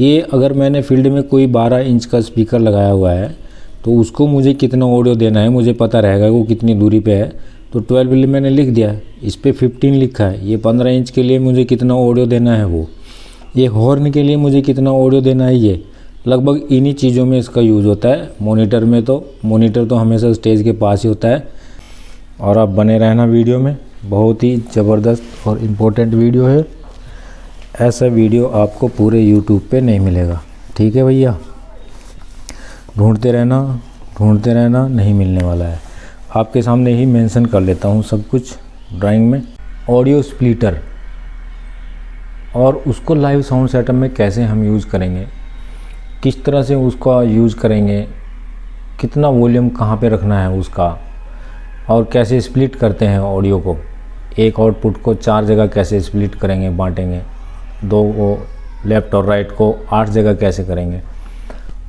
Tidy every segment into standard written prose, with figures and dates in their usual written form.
ये अगर मैंने फील्ड में कोई 12 इंच का स्पीकर लगाया हुआ है तो उसको मुझे कितना ऑडियो देना है मुझे पता रहेगा वो कितनी दूरी पे है। तो 12 मैंने लिख दिया, इस पर 15 लिखा है। ये 15 इंच के लिए मुझे कितना ऑडियो देना है वो, ये हॉर्न के लिए मुझे कितना ऑडियो देना है, ये लगभग इन्हीं चीज़ों में इसका यूज़ होता है। मोनीटर तो हमेशा स्टेज के पास ही होता है। और आप बने रहना वीडियो में, बहुत ही ज़बरदस्त और इम्पोर्टेंट वीडियो है। ऐसा वीडियो आपको पूरे यूट्यूब पे नहीं मिलेगा, ठीक है भैया। ढूंढते रहना, नहीं मिलने वाला है। आपके सामने ही मेंशन कर लेता हूँ सब कुछ ड्राइंग में। ऑडियो स्प्लिटर और उसको लाइव साउंड सेटअप में कैसे हम यूज़ करेंगे, किस तरह से उसका यूज़ करेंगे, कितना वॉल्यूम कहाँ पे रखना है उसका, और कैसे स्प्लिट करते हैं ऑडियो को। एक आउटपुट को 4 जगह कैसे स्प्लिट करेंगे, बांटेंगे, 2 को लेफ़्ट और राइट को 8 जगह कैसे करेंगे,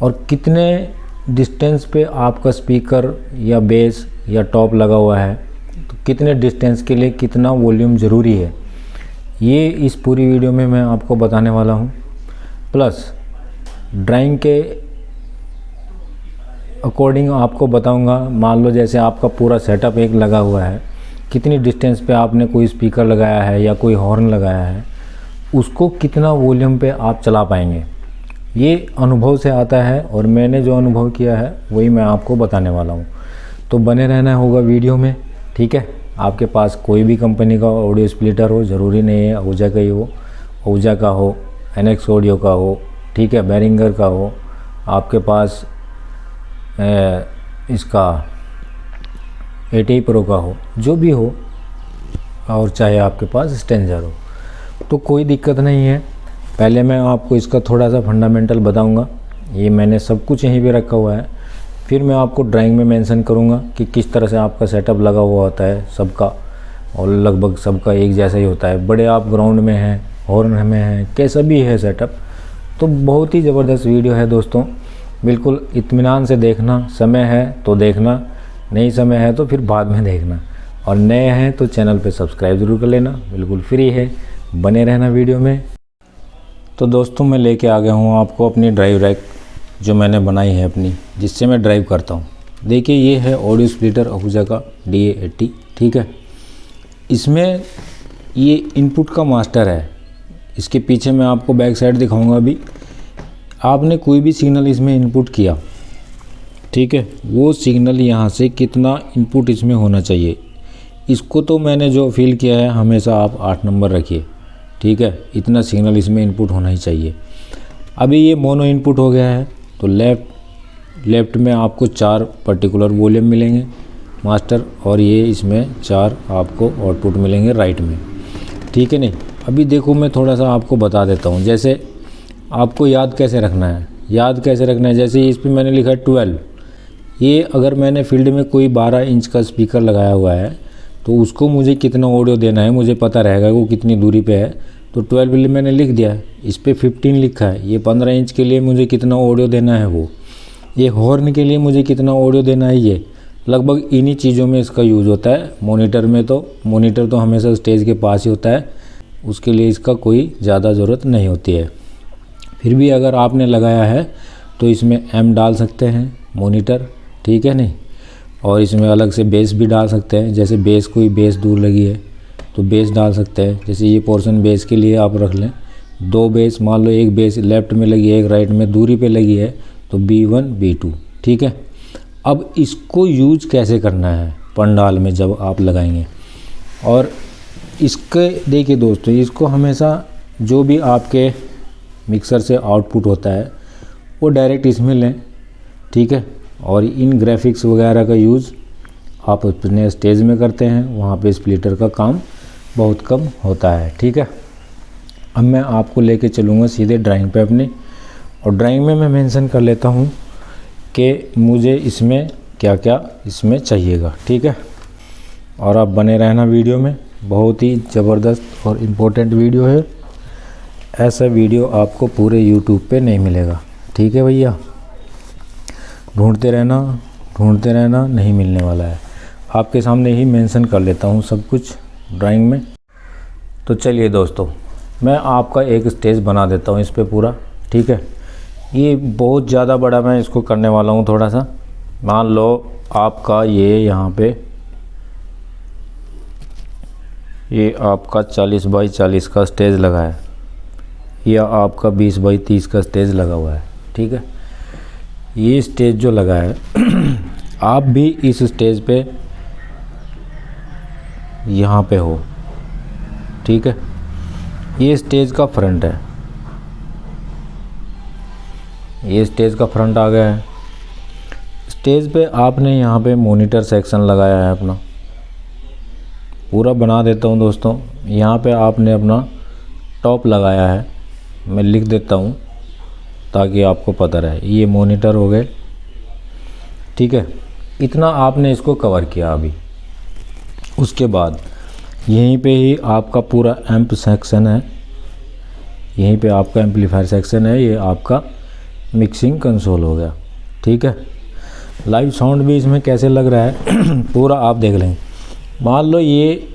और कितने डिस्टेंस पे आपका स्पीकर या बेस या टॉप लगा हुआ है तो कितने डिस्टेंस के लिए कितना वॉल्यूम ज़रूरी है, ये इस पूरी वीडियो में मैं आपको बताने वाला हूँ। प्लस ड्राइंग के अकॉर्डिंग आपको बताऊंगा। मान लो जैसे आपका पूरा सेटअप एक लगा हुआ है, कितनी डिस्टेंस पे आपने कोई स्पीकर लगाया है या कोई हॉर्न लगाया है, उसको कितना वॉल्यूम पे आप चला पाएंगे, ये अनुभव से आता है। और मैंने जो अनुभव किया है वही मैं आपको बताने वाला हूँ। तो बने रहना होगा वीडियो में, ठीक है। आपके पास कोई भी कंपनी का ऑडियो स्प्लिटर हो, ज़रूरी नहीं है आहूजा का ही हो, आहूजा का हो, एनएक्स ऑडियो का हो, ठीक है, बैरिंगर का हो, आपके पास इसका ATI प्रो का हो, जो भी हो, और चाहे आपके पास स्टेंजर हो, तो कोई दिक्कत नहीं है। पहले मैं आपको इसका थोड़ा सा फंडामेंटल बताऊंगा। ये मैंने सब कुछ यहीं पे रखा हुआ है। फिर मैं आपको ड्राइंग में मेंशन करूंगा कि किस तरह से आपका सेटअप लगा हुआ होता है सबका, और लगभग सबका एक जैसा ही होता है। बड़े आप ग्राउंड में हैं, हॉर्न में हैं, कैसा भी है सेटअप, तो बहुत ही ज़बरदस्त वीडियो है दोस्तों। बिल्कुल इत्मीनान से देखना, समय है तो देखना, नहीं समय है तो फिर बाद में देखना। और नए हैं तो चैनल पे सब्सक्राइब ज़रूर कर लेना, बिल्कुल फ्री है, बने रहना वीडियो में। तो दोस्तों मैं लेके आ गया हूँ आपको अपनी ड्राइव रैक जो मैंने बनाई है अपनी, जिससे मैं ड्राइव करता हूँ। देखिए ये है ऑडियो स्प्लिटर आहूजा का DA80, ठीक है। इसमें ये इनपुट का मास्टर है। इसके पीछे मैं आपको बैक साइड दिखाऊंगा। अभी आपने कोई भी सिग्नल इसमें इनपुट किया, ठीक है, वो सिग्नल यहाँ से कितना इनपुट इसमें होना चाहिए, इसको तो मैंने जो फील किया है हमेशा आप 8 नंबर रखिए, ठीक है। इतना सिग्नल इसमें इनपुट होना ही चाहिए। अभी ये मोनो इनपुट हो गया है, तो लेफ़्ट में आपको 4 पर्टिकुलर वॉल्यूम मिलेंगे मास्टर, और ये इसमें 4 आपको आउटपुट मिलेंगे राइट में, ठीक है। नहीं, अभी देखो मैं थोड़ा सा आपको बता देता हूँ। जैसे आपको याद कैसे रखना है, जैसे इस पर मैंने लिखा है 12। ये अगर मैंने फील्ड में कोई 12 इंच का स्पीकर लगाया हुआ है तो उसको मुझे कितना ऑडियो देना है मुझे पता रहेगा वो कितनी दूरी पे है। तो 12 मैंने लिख दिया, इस पर 15 लिखा है। ये 15 इंच के लिए मुझे कितना ऑडियो देना है वो, ये हॉर्न के लिए मुझे कितना ऑडियो देना है, ये लगभग इन्हीं चीज़ों में इसका यूज़ होता है। मोनीटर तो हमेशा स्टेज के पास ही होता है, उसके लिए इसका कोई ज़्यादा ज़रूरत नहीं होती है। फिर भी अगर आपने लगाया है तो इसमें M डाल सकते हैं मोनीटर, ठीक है। नहीं, और इसमें अलग से बेस भी डाल सकते हैं। जैसे कोई बेस दूर लगी है तो बेस डाल सकते हैं। जैसे ये पोर्शन बेस के लिए आप रख लें 2 बेस, मान लो एक बेस लेफ़्ट में लगी है, एक राइट में दूरी पे लगी है, तो B1 B2, ठीक है। अब इसको यूज कैसे करना है पंडाल में जब आप लगाएंगे, और इसके देखिए दोस्तों, इसको हमेशा जो भी आपके मिक्सर से आउटपुट होता है वो डायरेक्ट इसमें लें, ठीक है। और इन ग्राफिक्स वगैरह का यूज़ आप अपने स्टेज में करते हैं, वहाँ पे स्प्लिटर का काम बहुत कम होता है, ठीक है। अब मैं आपको लेके चलूँगा सीधे ड्राइंग पे अपनी, और ड्राइंग में मैं मेंशन कर लेता हूँ कि मुझे इसमें क्या क्या इसमें चाहिएगा, ठीक है। और आप बने रहना वीडियो में, बहुत ही ज़बरदस्त और इम्पोर्टेंट वीडियो है। ऐसा वीडियो आपको पूरे यूट्यूब पे नहीं मिलेगा, ठीक है भैया। ढूंढते रहना, नहीं मिलने वाला है। आपके सामने ही मेंशन कर लेता हूँ सब कुछ ड्राइंग में। तो चलिए दोस्तों, मैं आपका एक स्टेज बना देता हूँ इस पे पूरा, ठीक है। ये बहुत ज़्यादा बड़ा मैं इसको करने वाला हूँ थोड़ा सा। मान लो आपका ये यहाँ पे ये आपका 40 बाई 40 का स्टेज लगा है, या आपका 20 बाई 30 का स्टेज लगा हुआ है, ठीक है। ये स्टेज जो लगा है आप भी इस स्टेज पे यहाँ पे हो, ठीक है। ये स्टेज का फ्रंट है, ये स्टेज का फ्रंट आ गया है। स्टेज पे आपने यहाँ पे मॉनिटर सेक्शन लगाया है अपना, पूरा बना देता हूँ दोस्तों। यहाँ पे आपने अपना टॉप लगाया है, मैं लिख देता हूँ ताकि आपको पता रहे। ये मॉनिटर हो गए, ठीक है। इतना आपने इसको कवर किया अभी। उसके बाद यहीं पे ही आपका पूरा एम्प सेक्शन है, यहीं पे आपका एम्पलीफायर सेक्शन है, ये आपका मिक्सिंग कंसोल हो गया, ठीक है। लाइव साउंड भी इसमें कैसे लग रहा है पूरा आप देख लें। मान लो ये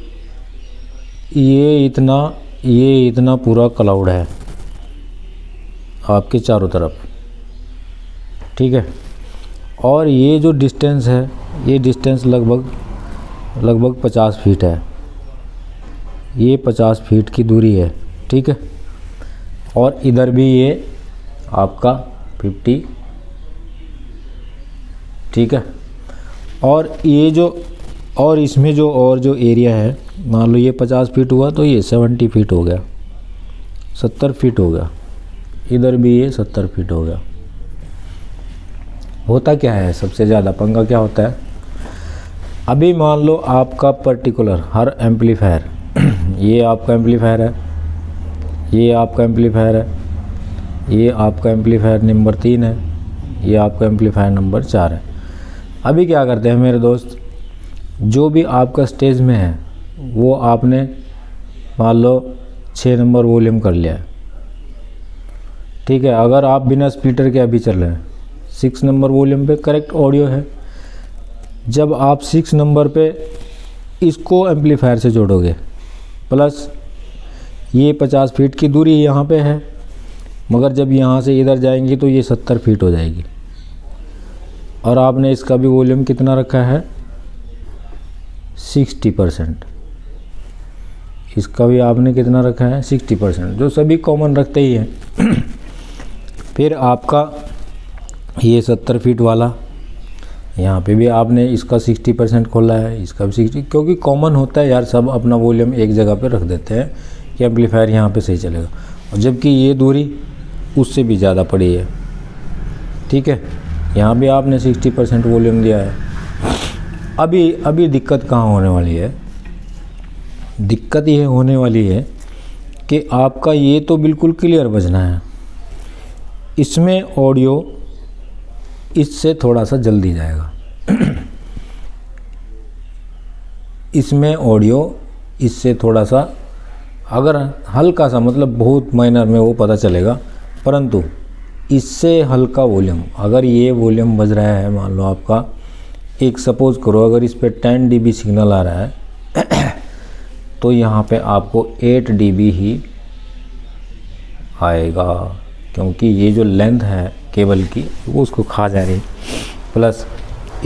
इतना पूरा क्लाउड है आपके चारों तरफ, ठीक है। और ये जो डिस्टेंस है, ये डिस्टेंस लगभग 50 फीट है, ये 50 फीट की दूरी है, ठीक है। और इधर भी ये आपका 50, ठीक है। और ये जो और इसमें जो एरिया है, मान लो ये 50 फीट हुआ तो ये 70 फीट हो गया, 70 फीट हो गया। इधर भी ये 70 फीट हो गया। होता क्या है, सबसे ज़्यादा पंगा क्या होता है, अभी मान लो आपका पर्टिकुलर हर एम्पलीफायर ये आपका एम्पलीफायर है, ये आपका एम्पलीफायर है, ये आपका एम्पलीफायर नंबर 3 है, ये आपका एम्पलीफायर नंबर 4 है। अभी क्या करते हैं मेरे दोस्त, जो भी आपका स्टेज में है वो आपने मान लो 6 नंबर वॉल्यूम कर लिया है, ठीक है। अगर आप बिना स्पीकर के अभी चल रहे हैं 6 नंबर वॉल्यूम पे करेक्ट ऑडियो है। जब आप 6 नंबर पे इसको एम्पलीफायर से जोड़ोगे, प्लस ये 50 फीट की दूरी यहाँ पे है, मगर जब यहाँ से इधर जाएंगी तो ये 70 फीट हो जाएगी। और आपने इसका भी वॉल्यूम कितना रखा है, 60%। इसका भी आपने कितना रखा है, 60%, जो सभी कॉमन रखते ही हैं। फिर आपका ये 70 फीट वाला, यहाँ पे भी आपने इसका 60% खोला है, इसका भी 60, क्योंकि कॉमन होता है यार, सब अपना वॉल्यूम एक जगह पे रख देते हैं कि एम्पलीफायर यहाँ पे सही चलेगा। और जबकि ये दूरी उससे भी ज़्यादा पड़ी है, ठीक है। यहाँ भी आपने 60% वॉल्यूम दिया है। अभी दिक्कत कहाँ होने वाली है, दिक्कत ये होने वाली है कि आपका ये तो बिल्कुल क्लियर बजना है, इसमें ऑडियो इससे थोड़ा सा जल्दी जाएगा इसमें ऑडियो इससे थोड़ा सा, अगर हल्का सा, मतलब बहुत माइनर में वो पता चलेगा, परंतु इससे हल्का वॉल्यूम, अगर ये वॉल्यूम बज रहा है, मान लो आपका एक सपोज़ करो अगर इस पे 10 dB सिग्नल आ रहा है तो यहाँ पे आपको 8 dB ही आएगा, क्योंकि ये जो लेंथ है केबल की वो उसको खा जा रही, प्लस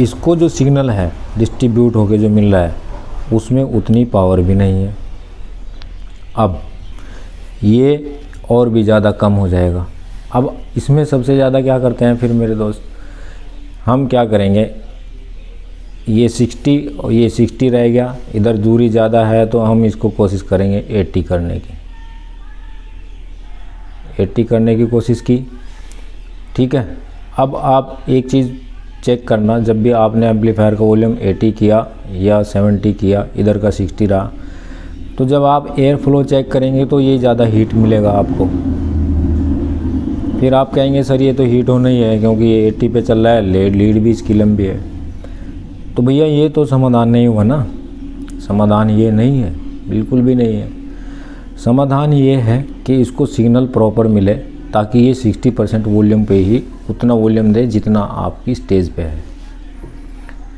इसको जो सिग्नल है डिस्ट्रीब्यूट होके जो मिल रहा है उसमें उतनी पावर भी नहीं है। अब ये और भी ज़्यादा कम हो जाएगा। अब इसमें सबसे ज़्यादा क्या करते हैं फिर मेरे दोस्त, हम क्या करेंगे, ये 60 और ये 60 रह गया, इधर दूरी ज़्यादा है तो हम इसको कोशिश करेंगे 80 करने की, 80 करने की कोशिश की, ठीक है। अब आप एक चीज़ चेक करना, जब भी आपने एम्पलीफायर का वॉल्यूम 80 किया या 70 किया, इधर का 60 रहा, तो जब आप एयर फ्लो चेक करेंगे तो ये ज़्यादा हीट मिलेगा आपको। फिर आप कहेंगे सर ये तो हीट होना ही है क्योंकि ये 80 पे चल रहा है, लीड भी इसकी लंबी है। तो भैया ये तो समाधान नहीं हुआ ना, समाधान ये नहीं है, बिल्कुल भी नहीं है। समाधान ये है कि इसको सिग्नल प्रॉपर मिले ताकि ये 60% वॉल्यूम पे ही उतना वॉल्यूम दे जितना आपकी स्टेज पे है।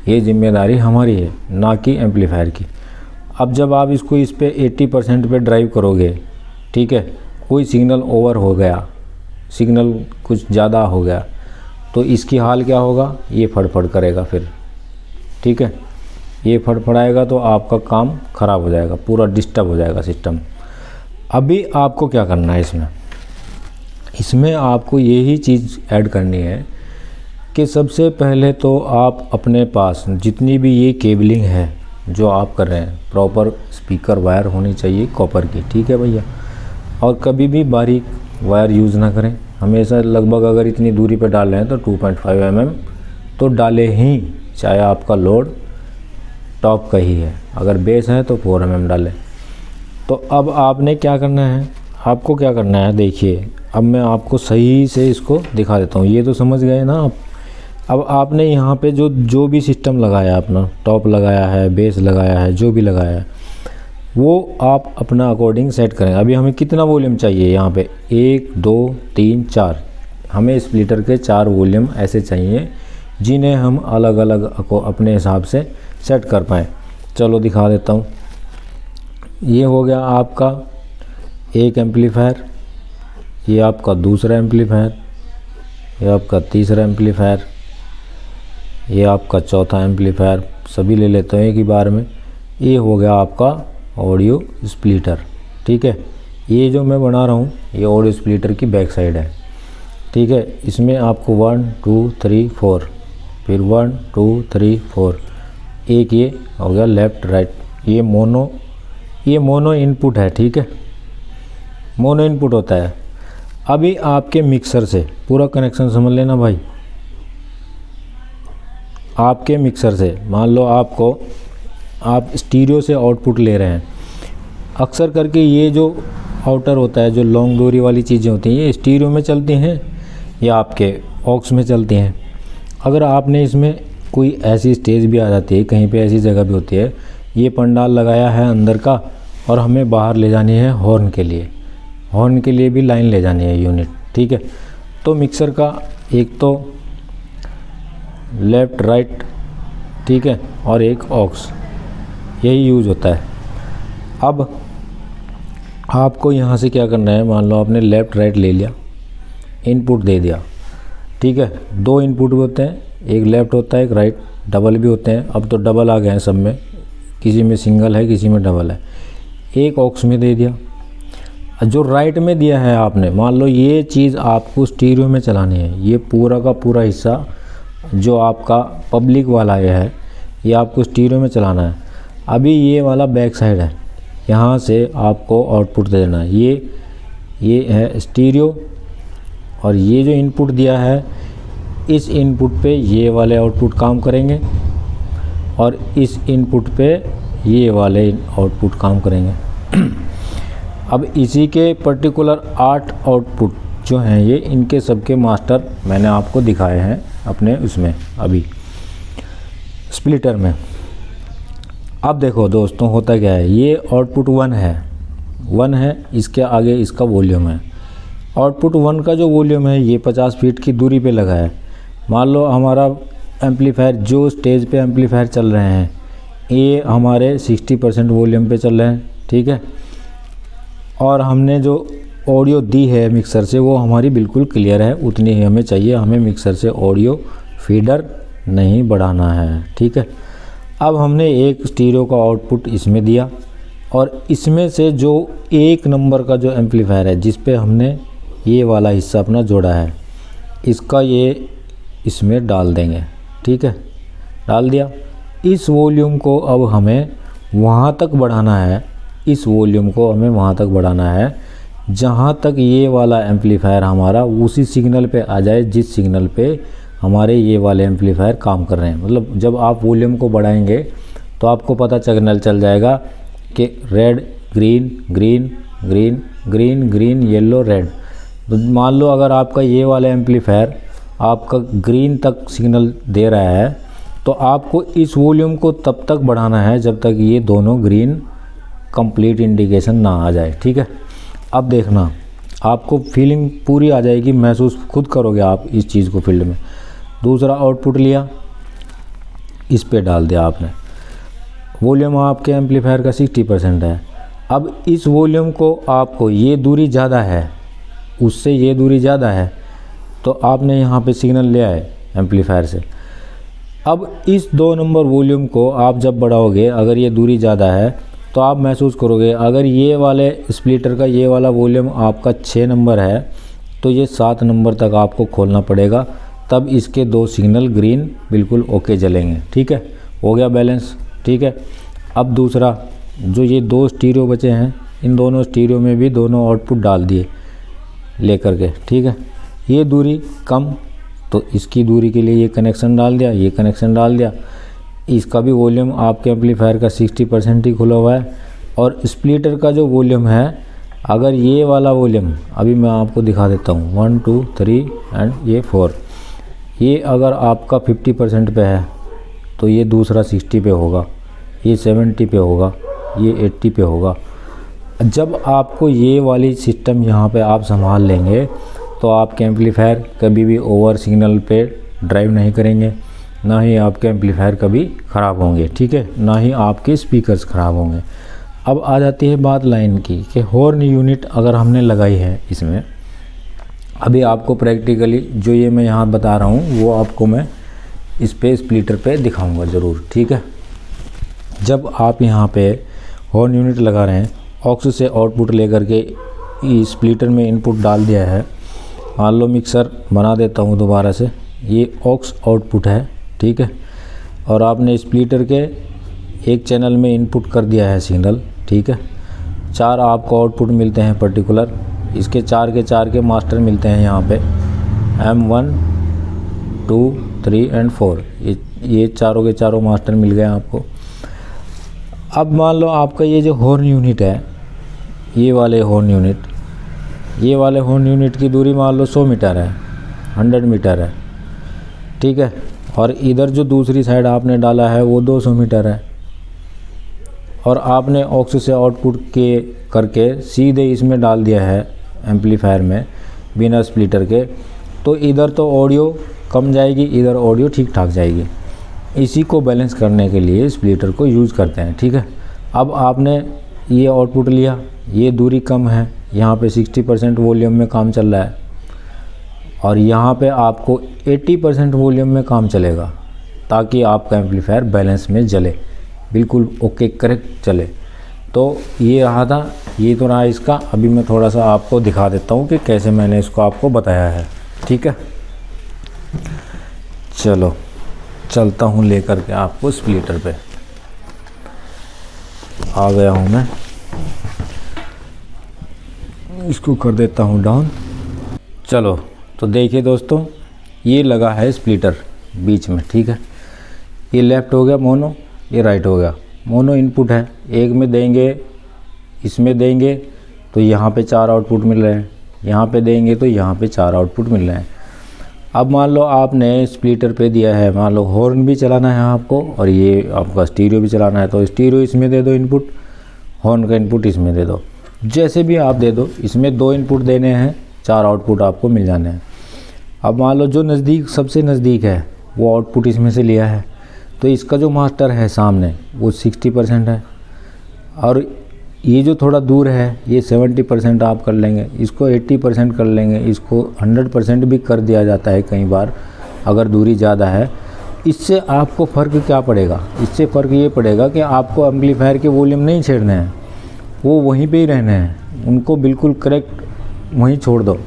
ये जिम्मेदारी हमारी है, ना कि एम्पलीफायर की। अब जब आप इसको इस पे 80% पे ड्राइव करोगे, ठीक है, कोई सिग्नल ओवर हो गया सिग्नल कुछ ज़्यादा हो गया तो इसकी हाल क्या होगा, ये फड़फड़ करेगा फिर, ठीक है। ये फड़फड़ाएगा तो आपका काम ख़राब हो जाएगा, पूरा डिस्टर्ब हो जाएगा सिस्टम। अभी आपको क्या करना है, इसमें आपको यही चीज़ ऐड करनी है कि सबसे पहले तो आप अपने पास जितनी भी ये केबलिंग है जो आप कर रहे हैं, प्रॉपर स्पीकर वायर होनी चाहिए कॉपर की, ठीक है भैया। और कभी भी बारीक वायर यूज़ ना करें, हमेशा लगभग अगर इतनी दूरी पे डाल रहे हैं तो 2.5 mm तो डाले ही, चाहे आपका लोड टॉप का ही है, अगर बेस है तो 4 mm डालें। तो अब आपने क्या करना है, आपको क्या करना है, देखिए अब मैं आपको सही से इसको दिखा देता हूँ। ये तो समझ गए ना आप। अब आपने यहाँ पे जो भी सिस्टम लगाया, अपना टॉप लगाया है, बेस लगाया है, जो भी लगाया है वो आप अपना अकॉर्डिंग सेट करें। अभी हमें कितना वॉल्यूम चाहिए, यहाँ पे 1 2 3 4, हमें स्प्लिटर के 4 वॉल्यूम ऐसे चाहिए जिन्हें हम अलग अलग अपने हिसाब से सेट कर पाएँ। चलो दिखा देता हूँ। ये हो गया आपका एक एम्पलीफायर, ये आपका दूसरा एम्पलीफायर, ये आपका तीसरा एम्पलीफायर, ये आपका चौथा एम्पलीफायर, सभी ले लेते हैं एक ही बार में। ये हो गया आपका ऑडियो स्प्लिटर, ठीक है। ये जो मैं बना रहा हूँ ये ऑडियो स्प्लिटर की बैक साइड है, ठीक है। इसमें आपको 1 2 3 4, फिर 1 2 3 4, एक ये हो गया लेफ़्ट राइट। ये मोनो इनपुट है, ठीक है, मोनो इनपुट होता है। अभी आपके मिक्सर से पूरा कनेक्शन समझ लेना भाई। आपके मिक्सर से मान लो आप स्टीरियो से आउटपुट ले रहे हैं, अक्सर करके ये जो आउटर होता है, जो लॉन्ग दूरी वाली चीज़ें होती हैं, ये स्टीरियो में चलती हैं या आपके ऑक्स में चलती हैं। अगर आपने इसमें कोई ऐसी स्टेज भी आ जाती है, कहीं पे ऐसी जगह भी होती है, ये पंडाल लगाया है अंदर का और हमें बाहर ले जानी है हॉर्न के लिए भी लाइन ले जानी है यूनिट, ठीक है। तो मिक्सर का एक तो लेफ़्ट राइट, ठीक है, और एक ऑक्स, यही यूज़ होता है। अब आपको यहाँ से क्या करना है, मान लो आपने लेफ़्ट राइट ले लिया, इनपुट दे दिया, ठीक है। 2 इनपुट भी होते हैं, एक लेफ़्ट होता है एक राइट, डबल भी होते हैं। अब तो डबल आ गए हैं सब में, किसी में सिंगल है किसी में डबल है। एक ऑक्स में दे दिया, जो राइट में दिया है आपने, मान लो ये चीज़ आपको स्टीरियो में चलानी है, ये पूरा का पूरा हिस्सा जो आपका पब्लिक वाला है ये आपको स्टीरियो में चलाना है। अभी ये वाला बैक साइड है, यहाँ से आपको आउटपुट दे देना है। ये है स्टीरियो और ये जो इनपुट दिया है, इस इनपुट पे ये वाले आउटपुट काम करेंगे और इस इनपुट पे ये वाले आउटपुट काम करेंगे। अब इसी के पर्टिकुलर 8 आउटपुट जो हैं ये, इनके सबके मास्टर मैंने आपको दिखाए हैं अपने उसमें अभी स्प्लिटर में। अब देखो दोस्तों होता क्या है, ये आउटपुट 1 है, इसके आगे इसका वॉल्यूम है। आउटपुट 1 का जो वॉल्यूम है ये 50 फीट की दूरी पे लगा है। मान लो हमारा एम्पलीफायर, जो स्टेज पे एम्पलीफायर चल रहे हैं, ये हमारे 60% वॉल्यूम पे चल रहे हैं, ठीक है। और हमने जो ऑडियो दी है मिक्सर से वो हमारी बिल्कुल क्लियर है, उतनी ही हमें चाहिए, हमें मिक्सर से ऑडियो फीडर नहीं बढ़ाना है, ठीक है। अब हमने एक स्टीरियो का आउटपुट इसमें दिया और इसमें से जो 1 नंबर का जो एम्पलीफायर है जिस पे हमने ये वाला हिस्सा अपना जोड़ा है, इसका ये इसमें डाल देंगे, ठीक है, डाल दिया। इस वॉल्यूम को अब हमें वहाँ तक बढ़ाना है, इस वॉल्यूम को हमें वहाँ तक बढ़ाना है जहाँ तक ये वाला एम्पलीफायर हमारा उसी सिग्नल पे आ जाए जिस सिग्नल पे हमारे ये वाले एम्पलीफायर काम कर रहे हैं। मतलब जब आप वॉल्यूम को बढ़ाएंगे तो आपको पता चल जाएगा कि red green green green green green yellow red. तो मान लो अगर आपका ये वाला एम्पलीफायर आपका ग्रीन तक सिग्नल दे रहा है तो आपको इस वॉल्यूम को तब तक बढ़ाना है जब तक ये दोनों ग्रीन कंप्लीट इंडिकेशन ना आ जाए, ठीक है। अब देखना आपको फीलिंग पूरी आ जाएगी, महसूस खुद करोगे आप इस चीज़ को फील्ड में। दूसरा आउटपुट लिया, इस पे डाल दिया आपने, वॉल्यूम आपके एम्पलीफायर का 60% है। अब इस वॉल्यूम को आपको, ये दूरी ज़्यादा है, उससे ये दूरी ज़्यादा है तो आपने यहाँ पे सिग्नल लिया है एम्पलीफायर से। अब इस 2 नंबर वॉल्यूम को आप जब बढ़ाओगे, अगर ये दूरी ज़्यादा है तो आप महसूस करोगे, अगर ये वाले स्प्लिटर का ये वाला वॉल्यूम आपका 6 नंबर है तो ये 7 नंबर तक आपको खोलना पड़ेगा, तब इसके 2 सिग्नल ग्रीन बिल्कुल ओके जलेंगे। ठीक है, हो गया बैलेंस। ठीक है, अब दूसरा जो ये 2 स्टीरियो बचे हैं, इन दोनों स्टीरियो में भी दोनों आउटपुट डाल दिए लेकर के। ठीक है, ये दूरी कम तो इसकी दूरी के लिए ये कनेक्शन डाल दिया, ये कनेक्शन डाल दिया। इसका भी वॉल्यूम आपके एम्पलीफायर का 60% ही खुला हुआ है। और स्प्लिटर का जो वॉल्यूम है, अगर ये वाला वॉल्यूम अभी मैं आपको दिखा देता हूँ, 1 2 3 एंड ये 4, ये अगर आपका 50% पे है तो ये दूसरा 60 पे होगा, ये 70 पे होगा, ये 80 पे होगा। जब आपको ये वाली सिस्टम यहाँ पे आप संभाल लेंगे तो आपके एम्पलीफायर कभी भी ओवर सिग्नल पे ड्राइव नहीं करेंगे, ना ही आपके एम्पलीफायर कभी ख़राब होंगे। ठीक है, ना ही आपके स्पीकर्स ख़राब होंगे। अब आ जाती है बात लाइन की कि हॉर्न यूनिट अगर हमने लगाई है इसमें, अभी आपको प्रैक्टिकली जो ये मैं यहाँ बता रहा हूँ वो आपको मैं इस पे स्प्लिटर पे दिखाऊंगा ज़रूर। ठीक है, जब आप यहाँ पे हॉर्न यूनिट लगा रहे हैं, ऑक्स से आउटपुट लेकर के स्प्लिटर में इनपुट डाल दिया है, मान लो मिक्सर बना देता हूँ दोबारा से, ये ऑक्स आउटपुट है। ठीक है, और आपने स्प्लिटर के एक चैनल में इनपुट कर दिया है सिग्नल। ठीक है, 4 आपको आउटपुट मिलते हैं पर्टिकुलर, इसके 4 के 4 के मास्टर मिलते हैं यहाँ पे, M1 2 3 एंड 4, ये चारों के चारों मास्टर मिल गए आपको। अब मान लो आपका ये जो हॉर्न यूनिट है, ये वाले हॉर्न यूनिट की दूरी मान लो 100 मीटर है, 100 मीटर है। ठीक है, और इधर जो दूसरी साइड आपने डाला है वो 200 मीटर है, और आपने ऑक्स से आउटपुट के करके सीधे इसमें डाल दिया है एम्पलीफायर में बिना स्प्लिटर के, तो इधर तो ऑडियो कम जाएगी, इधर ऑडियो ठीक ठाक जाएगी। इसी को बैलेंस करने के लिए स्प्लिटर को यूज़ करते हैं। ठीक है, अब आपने ये आउटपुट लिया, ये दूरी कम है, यहाँ पे 60% वॉल्यूम में काम चल रहा है, और यहाँ पे आपको 80% वॉल्यूम में काम चलेगा, ताकि आपका एम्पलीफायर बैलेंस में जले, बिल्कुल ओके करेक्ट चले। तो ये रहा था, ये तो रहा इसका। अभी मैं थोड़ा सा आपको दिखा देता हूँ कि कैसे मैंने इसको आपको बताया है। ठीक है, चलो चलता हूँ लेकर के आपको स्प्लिटर पे। आ गया हूँ मैं, इसको कर देता हूँ डाउन। चलो तो देखिए दोस्तों, ये लगा है स्प्लिटर बीच में। ठीक है, ये लेफ़्ट हो गया मोनो, ये राइट हो गया मोनो। इनपुट है, एक में देंगे, इसमें देंगे तो यहाँ पे 4 आउटपुट मिल रहे हैं, यहाँ पे देंगे तो यहाँ पे 4 आउटपुट मिल रहे हैं। अब मान लो आपने स्प्लिटर पे दिया है, मान लो हॉर्न भी चलाना है आपको और ये आपका स्टीरियो भी चलाना है, तो स्टीरियो इसमें दे दो इनपुट, हॉर्न का इनपुट इसमें दे दो, जैसे भी आप दे दो। इसमें 2 इनपुट देने हैं, 4 आउटपुट आपको मिल जाने हैं। अब मान लो जो नज़दीक, सबसे नज़दीक है वो आउटपुट इसमें से लिया है, तो इसका जो मास्टर है सामने वो 60% है, और ये जो थोड़ा दूर है ये 70% आप कर लेंगे, इसको 80% कर लेंगे, इसको 100% भी कर दिया जाता है कई बार अगर दूरी ज़्यादा है। इससे आपको फ़र्क क्या पड़ेगा? इससे फ़र्क ये पड़ेगा कि आपको एम्पलीफायर के वॉल्यूम नहीं छेड़ने हैं, वो वहीं पे ही रहने हैं, उनको बिल्कुल करेक्ट वहीं छोड़ दो,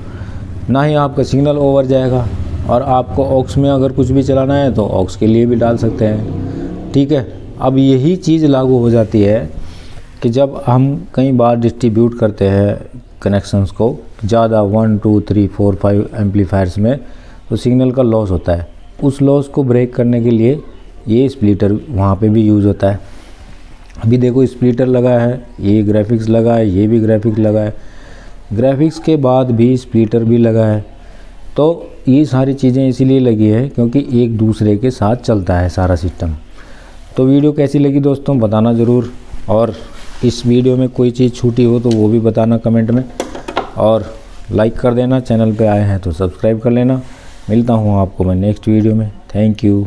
ना ही आपका सिग्नल ओवर जाएगा। और आपको ऑक्स में अगर कुछ भी चलाना है तो ऑक्स के लिए भी डाल सकते हैं। ठीक है, अब यही चीज़ लागू हो जाती है कि जब हम कई बार डिस्ट्रीब्यूट करते हैं कनेक्शंस को ज़्यादा 1 2 3 4 5 एम्पलीफायर्स में, तो सिग्नल का लॉस होता है। उस लॉस को ब्रेक करने के लिए ये स्प्लिटर वहाँ पे भी यूज़ होता है। अभी देखो स्प्लिटर लगा है, ये ग्राफिक्स लगा है, ये भी ग्राफिक्स लगा है, ग्राफिक्स के बाद भी स्प्लिटर भी लगा है। तो ये सारी चीज़ें इसीलिए लगी है क्योंकि एक दूसरे के साथ चलता है सारा सिस्टम। तो वीडियो कैसी लगी दोस्तों बताना ज़रूर, और इस वीडियो में कोई चीज़ छूटी हो तो वो भी बताना कमेंट में, और लाइक कर देना, चैनल पे आए हैं तो सब्सक्राइब कर लेना। मिलता हूँ आपको मैं नेक्स्ट वीडियो में। Thank you.